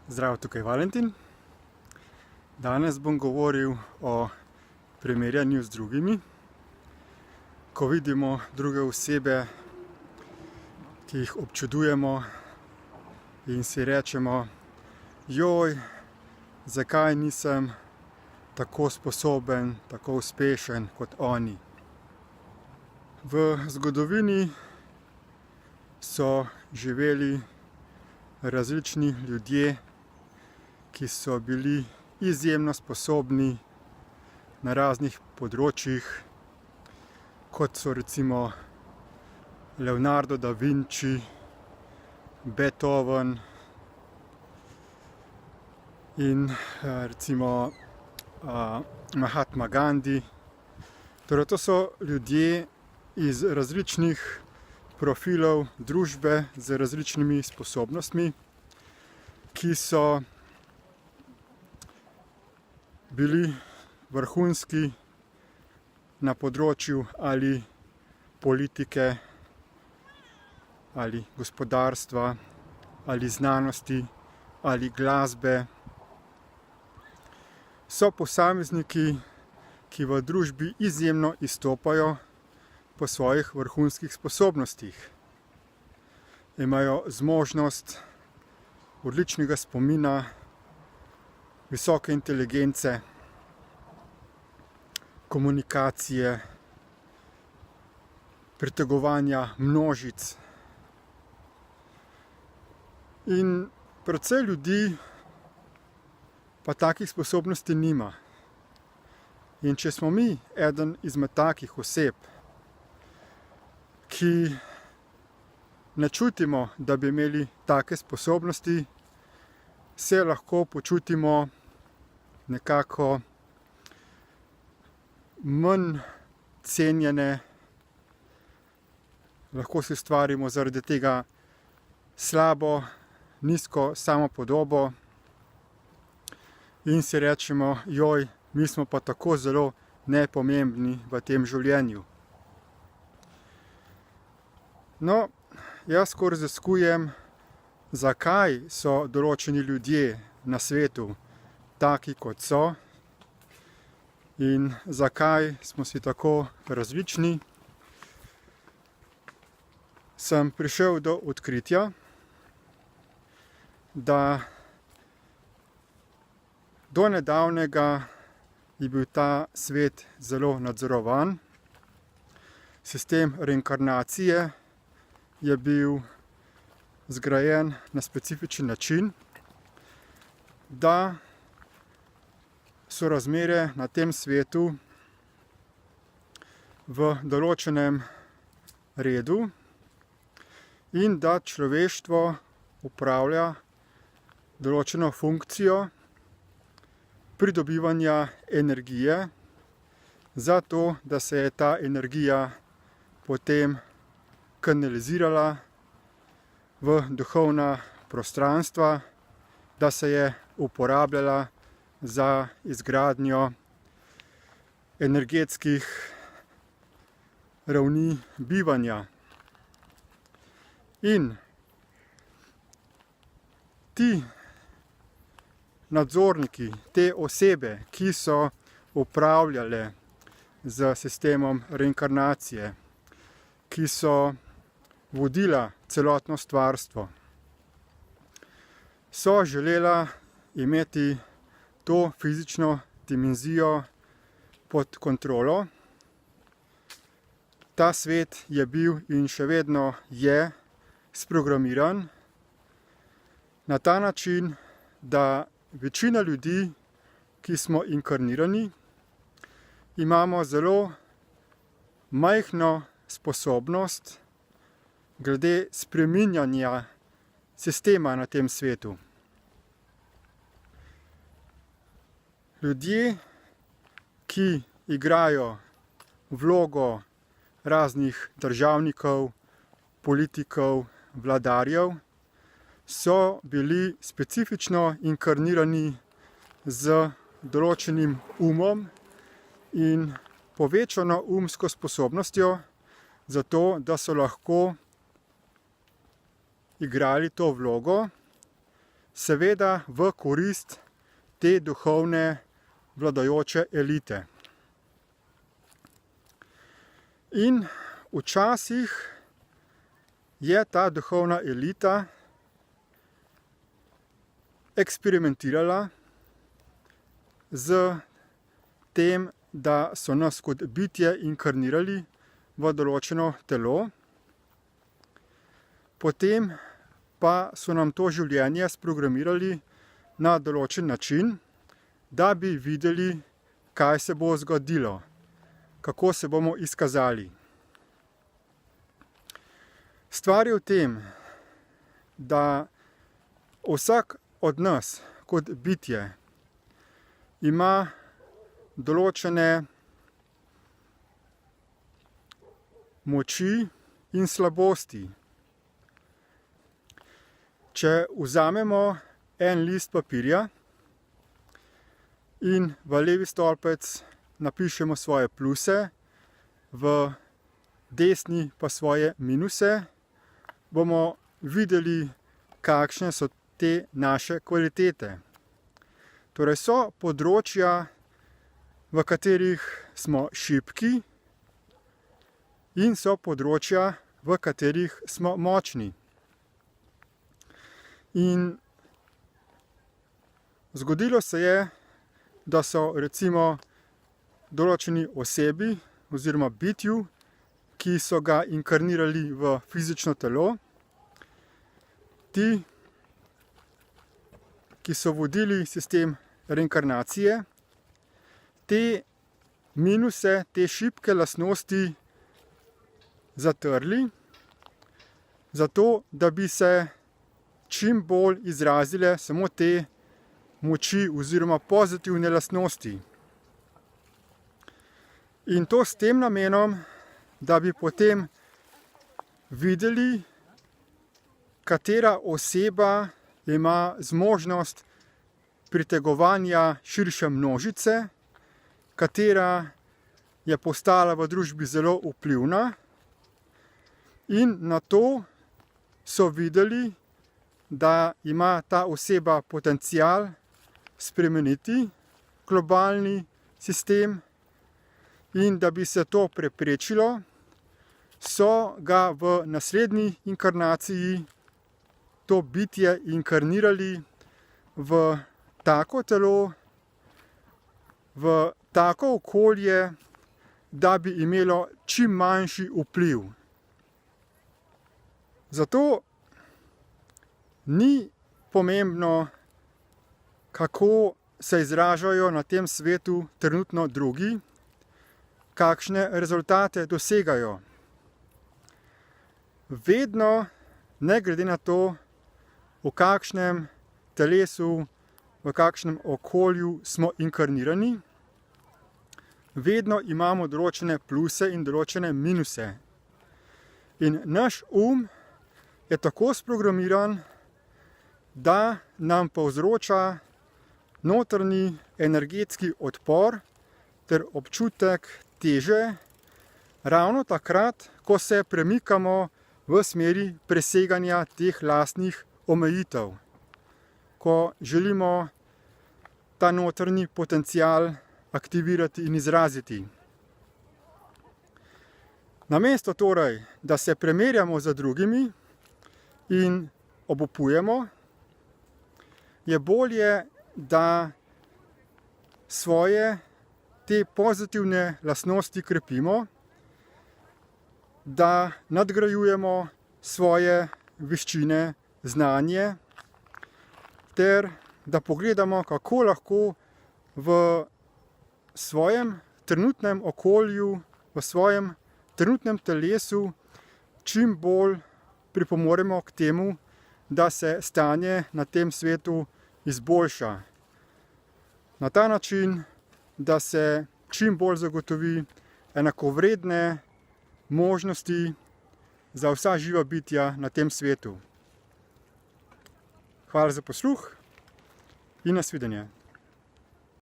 Zdravo, tukaj Valentin. Danes bom govoril o primerjanju z drugimi. Ko vidimo druge osebe, ki jih občudujemo in si rečemo: joj, zakaj nisem tako sposoben, tako uspešen kot oni. V zgodovini so živeli različni ljudje, ki so bili izjemno sposobni na raznih področjih, kot so recimo Leonardo da Vinci, Beethoven in recimo Mahatma Gandhi. Torej, to so ljudje iz različnih profilov družbe z različnimi sposobnostmi, ki so bili vrhunski na področju ali politike, ali gospodarstva, ali znanosti, ali glasbe. So posamezniki, ki v družbi izjemno izstopajo po svojih vrhunskih sposobnostih. Imajo zmožnost odličnega spomina, visoke inteligence, komunikacije, pritegovanja množic. In precej ljudi pa takih sposobnosti nima. In če smo mi eden izmed takih oseb, ki ne čutimo, da bi imeli take sposobnosti, se lahko počutimo nekako manj cenjene, lahko si ustvarimo zaradi tega slabo, nizko samopodobo in si rečemo: joj, mi smo pa tako zelo nepomembni v tem življenju. No, jaz ko raziskujem, zakaj so določeni ljudje na svetu taki, kot so, in zakaj smo si tako različni, sem prišel do odkritja, da do nedavnega je bil ta svet zelo nadzorovan. Sistem reinkarnacije je bil zgrajen na specifičen način, da so razmere na tem svetu v določenem redu in da človeštvo upravlja določeno funkcijo pridobivanja energije, zato da se je ta energija potem kanalizirala v duhovna prostranstva, da se je uporabljala za izgradnjo energetskih ravni bivanja. In ti nadzorniki, te osebe, ki so upravljale z sistemom reinkarnacije, ki so vodila celotno stvarstvo, so želela imeti to fizično dimenzijo pod kontrolo. Ta svet je bil in še vedno je sprogramiran na ta način, da večina ljudi, ki smo inkarnirani, imamo zelo majhno sposobnost glede spreminjanja sistema na tem svetu. Ljudje, ki igrajo vlogo raznih državnikov, politikov, vladarjev, so bili specifično inkarnirani z določenim umom in povečano umsko sposobnostjo, zato da so lahko igrali to vlogo seveda v korist te duhovne vladajoče elite. In včasih je ta duhovna elita eksperimentirala z tem, da so nas kot bitje inkarnirali v določeno telo, potem pa so nam to življenje sprogramirali na določen način, da bi videli, kaj se bo zgodilo, kako se bomo izkazali. Stvar je v tem, da vsak od nas kot bitje ima določene moči in slabosti. Če vzamemo en list papirja in v levi stolpec napišemo svoje pluse, v desni pa svoje minuse, bomo videli, kakšne so te naše kvalitete. Torej so področja, v katerih smo šibki, in so področja, v katerih smo močni. In zgodilo se je, da so recimo določeni osebi oziroma bitju, ki so ga inkarnirali v fizično telo, ti, ki so vodili sistem reinkarnacije, te minuse, te šibke lastnosti zatrli, zato da bi se čim bolj izrazile samo te moči oziroma pozitivne lastnosti. In to s tem namenom, da bi potem videli, katera oseba ima zmožnost pritegovanja širše množice, katera je postala v družbi zelo vplivna, in na to so videli, da ima ta oseba potencial spremeniti globalni sistem, in da bi se to preprečilo, so ga v naslednji inkarnaciji to bitje inkarnirali v tako telo, v tako okolje, da bi imelo čim manjši vpliv. Zato ni pomembno, kako se izražajo na tem svetu trenutno drugi, kakšne rezultate dosegajo. Vedno, ne glede na to, v kakšnem telesu, v kakšnem okolju smo inkarnirani, vedno imamo določene pluse in določene minuse. In naš je tako sprogramiran, da nam povzroča notranji energetski odpor ter občutek teže, ravno takrat, ko se premikamo v smeri preseganja teh lastnih omejitev, ko želimo ta notranji potencial aktivirati in izraziti. Namesto torej, da se primerjamo z drugimi in obupujemo, je bolje, da svoje te pozitivne lastnosti krepimo, da nadgrajujemo svoje veščine, znanje, ter da pogledamo, kako lahko v svojem trenutnem okolju, v svojem trenutnem telesu čim bolj pripomoremo k temu, da se stanje na tem svetu izboljša. Na ta način, da se čim bolj zagotovi enakovredne možnosti za vsa živa bitja na tem svetu. Hvala za posluh in nasvidenje.